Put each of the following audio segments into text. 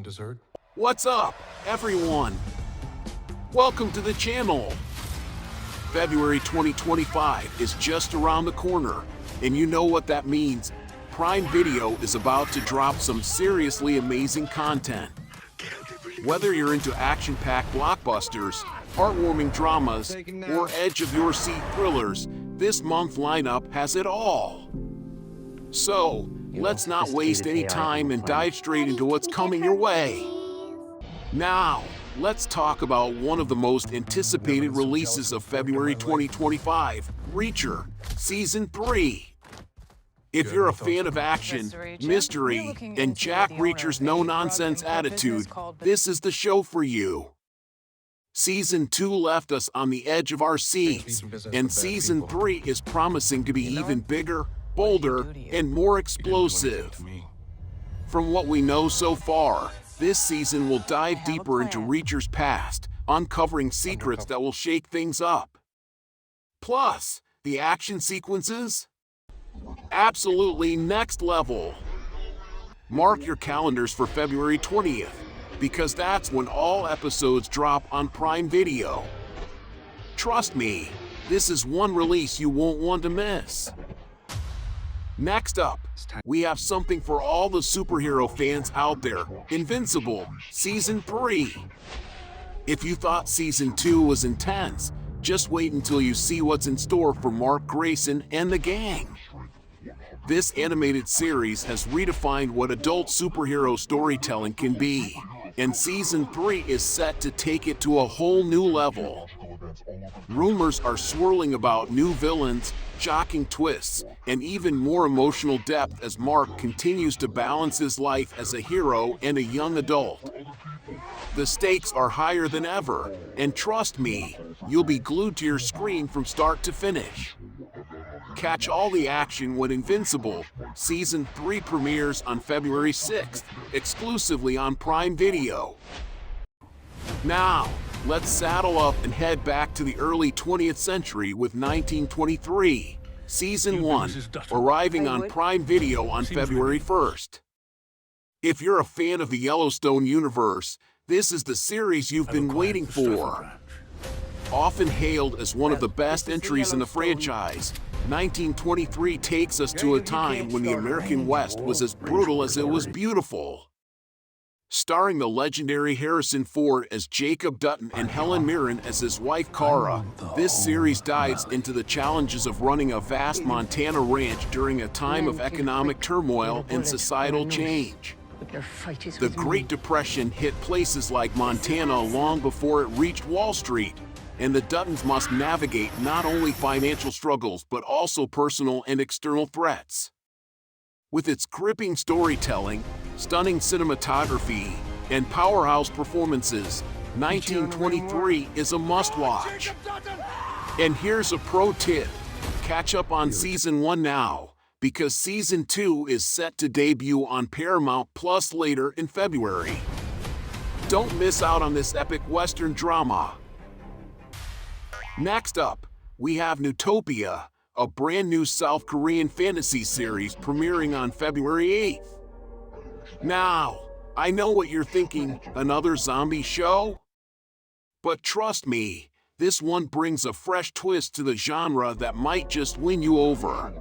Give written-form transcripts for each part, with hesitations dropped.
dessert? What's up, everyone? Welcome to the channel. February 2025 is just around the corner, and you know what that means. Prime Video is about to drop some seriously amazing content. Whether you're into action-packed blockbusters, heartwarming dramas, or edge-of-your-seat thrillers, this month's lineup has it all. So, let's not waste any time and dive straight into what's coming your way. Now, let's talk about one of the most anticipated releases of February 2025, Reacher, Season 3. If you're a fan of action, mystery, and Jack Reacher's no-nonsense attitude, this is the show for you. Season 2 left us on the edge of our seats, and Season 3 is promising to be even bigger, bolder, and more explosive. From what we know so far, this season will dive deeper into Reacher's past, uncovering secrets that will shake things up. Plus, the action sequences? Absolutely next level. Mark your calendars for February 20th, because that's when all episodes drop on Prime Video. Trust me, this is one release you won't want to miss. Next up, we have something for all the superhero fans out there, Invincible, Season 3. If you thought Season 2 was intense, just wait until you see what's in store for Mark Grayson and the gang. This animated series has redefined what adult superhero storytelling can be, and Season 3 is set to take it to a whole new level. Rumors are swirling about new villains, shocking twists, and even more emotional depth as Mark continues to balance his life as a hero and a young adult. The stakes are higher than ever, and trust me, you'll be glued to your screen from start to finish. Catch all the action when Invincible, Season 3 premieres on February 6th, exclusively on Prime Video. Now, let's saddle up and head back to the early 20th century with 1923, Season 1, arriving on Prime Video on February 1st. If you're a fan of the Yellowstone universe, this is the series you've been waiting for. Often hailed as one of the best entries in the franchise, 1923 takes us to a time when the American West was as brutal as it was beautiful. Starring the legendary Harrison Ford as Jacob Dutton and Helen Mirren as his wife Cara, this series dives into the challenges of running a vast Montana ranch during a time of economic turmoil and societal change. The Great Depression hit places like Montana long before it reached Wall Street, and the Duttons must navigate not only financial struggles but also personal and external threats. With its gripping storytelling, stunning cinematography, and powerhouse performances, 1923 is a must-watch. And here's a pro tip: catch up on Season 1 now, because Season 2 is set to debut on Paramount Plus later in February. Don't miss out on this epic Western drama. Next up, we have Nutopia, a brand new South Korean fantasy series premiering on February 8th. Now, I know what you're thinking, another zombie show? But trust me, this one brings a fresh twist to the genre that might just win you over.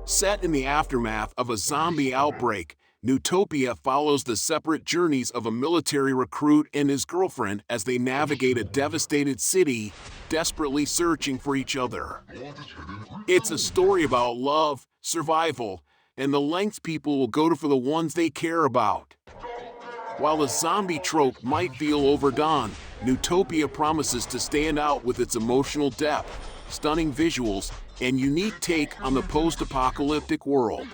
Set in the aftermath of a zombie outbreak, Nutopia follows the separate journeys of a military recruit and his girlfriend as they navigate a devastated city, desperately searching for each other. It's a story about love, survival, and the lengths people will go to for the ones they care about. While the zombie trope might feel overdone, Nutopia promises to stand out with its emotional depth, stunning visuals, and unique take on the post-apocalyptic world.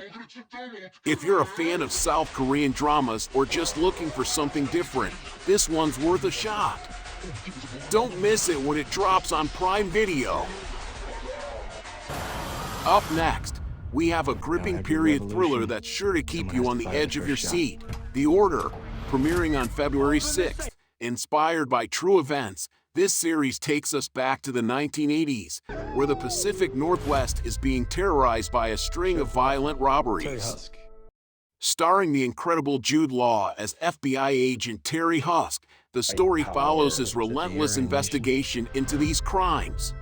If you're a fan of South Korean dramas or just looking for something different, this one's worth a shot. Don't miss it when it drops on Prime Video. Up next, we have a gripping period thriller that's sure to keep you on the edge of your seat, The Order, premiering on February 6th. Inspired by true events, this series takes us back to the 1980s, where the Pacific Northwest is being terrorized by a string of violent robberies. Starring the incredible Jude Law as FBI Agent Terry Husk, the story follows his relentless investigation into these crimes.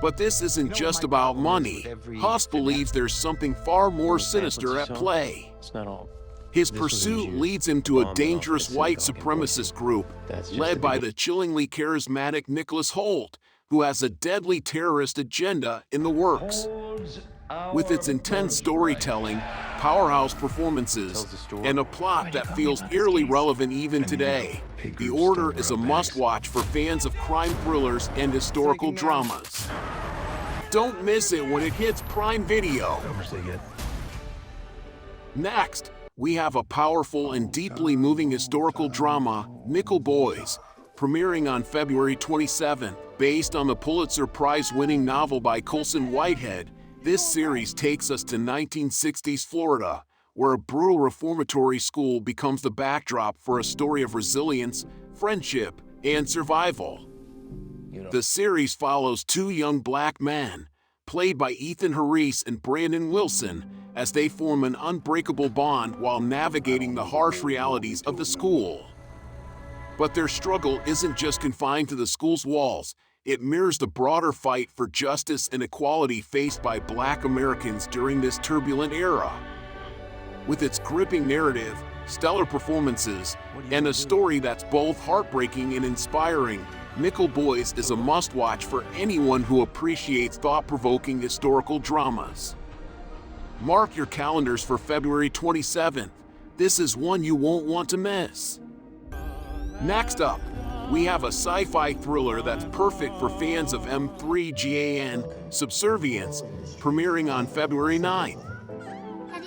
But this isn't just about money. Husk believes there's something far more sinister at play. His pursuit leads him to a dangerous white supremacist group led by the chillingly charismatic Nicholas Hoult, who has a deadly terrorist agenda in the works. With its intense storytelling, powerhouse performances, and a plot that feels eerily relevant even today, The Order is a must-watch for fans of crime thrillers and historical dramas. Don't miss it when it hits Prime Video. Next, we have a powerful and deeply moving historical drama, Nickel Boys, premiering on February 27th. Based on the Pulitzer Prize-winning novel by Colson Whitehead, this series takes us to 1960s Florida, where a brutal reformatory school becomes the backdrop for a story of resilience, friendship, and survival. The series follows two young black men, played by Ethan Harris and Brandon Wilson, as they form an unbreakable bond while navigating the harsh realities of the school. But their struggle isn't just confined to the school's walls. It mirrors the broader fight for justice and equality faced by Black Americans during this turbulent era. With its gripping narrative, stellar performances, and a story that's both heartbreaking and inspiring, Nickel Boys is a must-watch for anyone who appreciates thought-provoking historical dramas. Mark your calendars for February 27th. This is one you won't want to miss. Next up, we have a sci-fi thriller that's perfect for fans of M3GAN, Subservience, premiering on February 9th.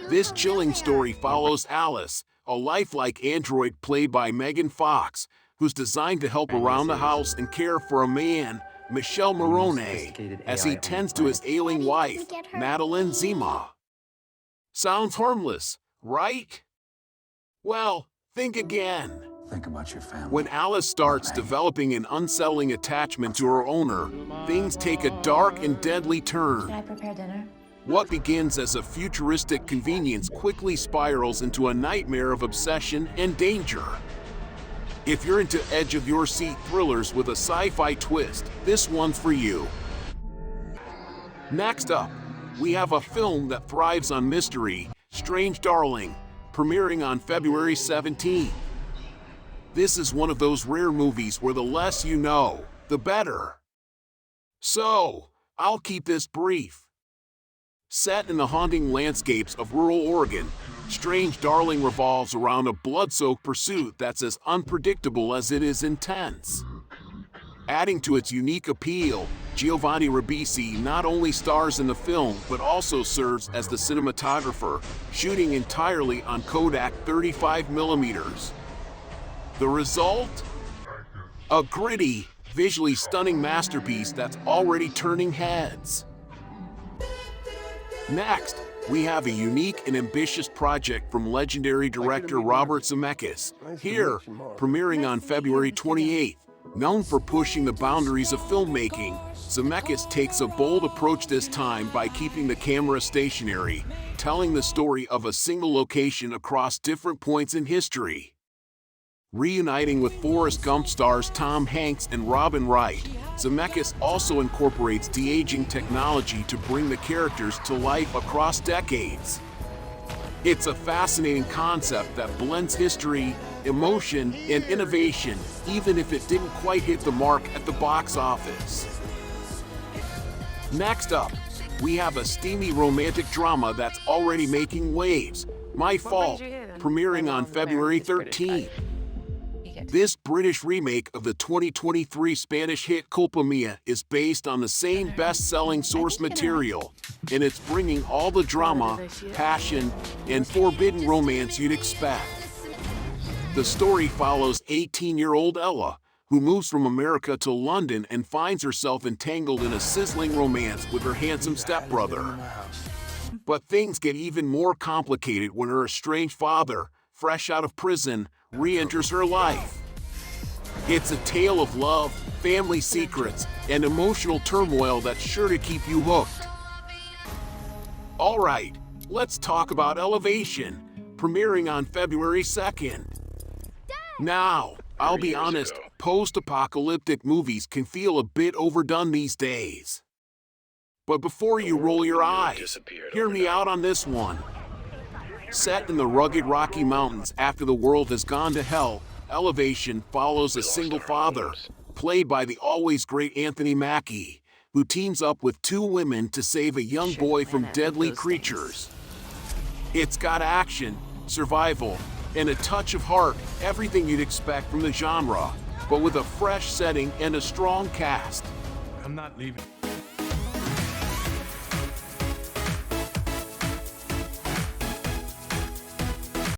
This chilling story follows Alice, a lifelike android played by Megan Fox, who's designed to help around the house and care for a man, Michel Morone, as he tends to his ailing wife, Madeline Zima. Sounds harmless, right? Well, think again. Think about your family. When Alice starts developing an unsettling attachment to her owner, things take a dark and deadly turn. Can I prepare dinner? What begins as a futuristic convenience quickly spirals into a nightmare of obsession and danger. If you're into edge-of-your-seat thrillers with a sci-fi twist, this one's for you. Next up, we have a film that thrives on mystery, Strange Darling, premiering on February 17th. This is one of those rare movies where the less you know, the better. So, I'll keep this brief. Set in the haunting landscapes of rural Oregon, Strange Darling revolves around a blood-soaked pursuit that's as unpredictable as it is intense. Adding to its unique appeal, Giovanni Ribisi not only stars in the film but also serves as the cinematographer, shooting entirely on Kodak 35mm. The result? A gritty, visually stunning masterpiece that's already turning heads. Next, we have a unique and ambitious project from legendary director Robert Zemeckis, here, premiering on February 28th. Known for pushing the boundaries of filmmaking, Zemeckis takes a bold approach this time by keeping the camera stationary, telling the story of a single location across different points in history. Reuniting with Forrest Gump stars Tom Hanks and Robin Wright, Zemeckis also incorporates de-aging technology to bring the characters to life across decades. It's a fascinating concept that blends history, emotion, and innovation, even if it didn't quite hit the mark at the box office. Next up, we have a steamy romantic drama that's already making waves, My Fault, premiering on February 13th. This British remake of the 2023 Spanish hit Culpa Mia is based on the same best-selling source material, and it's bringing all the drama, passion, and forbidden romance you'd expect. The story follows 18-year-old Ella, who moves from America to London and finds herself entangled in a sizzling romance with her handsome stepbrother. But things get even more complicated when her estranged father, fresh out of prison, re-enters her life. It's a tale of love, family secrets, and emotional turmoil that's sure to keep you hooked. Alright, let's talk about Elevation, premiering on February 2nd. Now, I'll be honest, post-apocalyptic movies can feel a bit overdone these days. But before you roll your eyes, hear me out on this one. Set in the rugged Rocky Mountains after the world has gone to hell, Elevation follows a single father, played by the always great Anthony Mackie, who teams up with two women to save a young boy from deadly creatures. It's got action, survival, and a touch of heart, everything you'd expect from the genre, but with a fresh setting and a strong cast. I'm not leaving.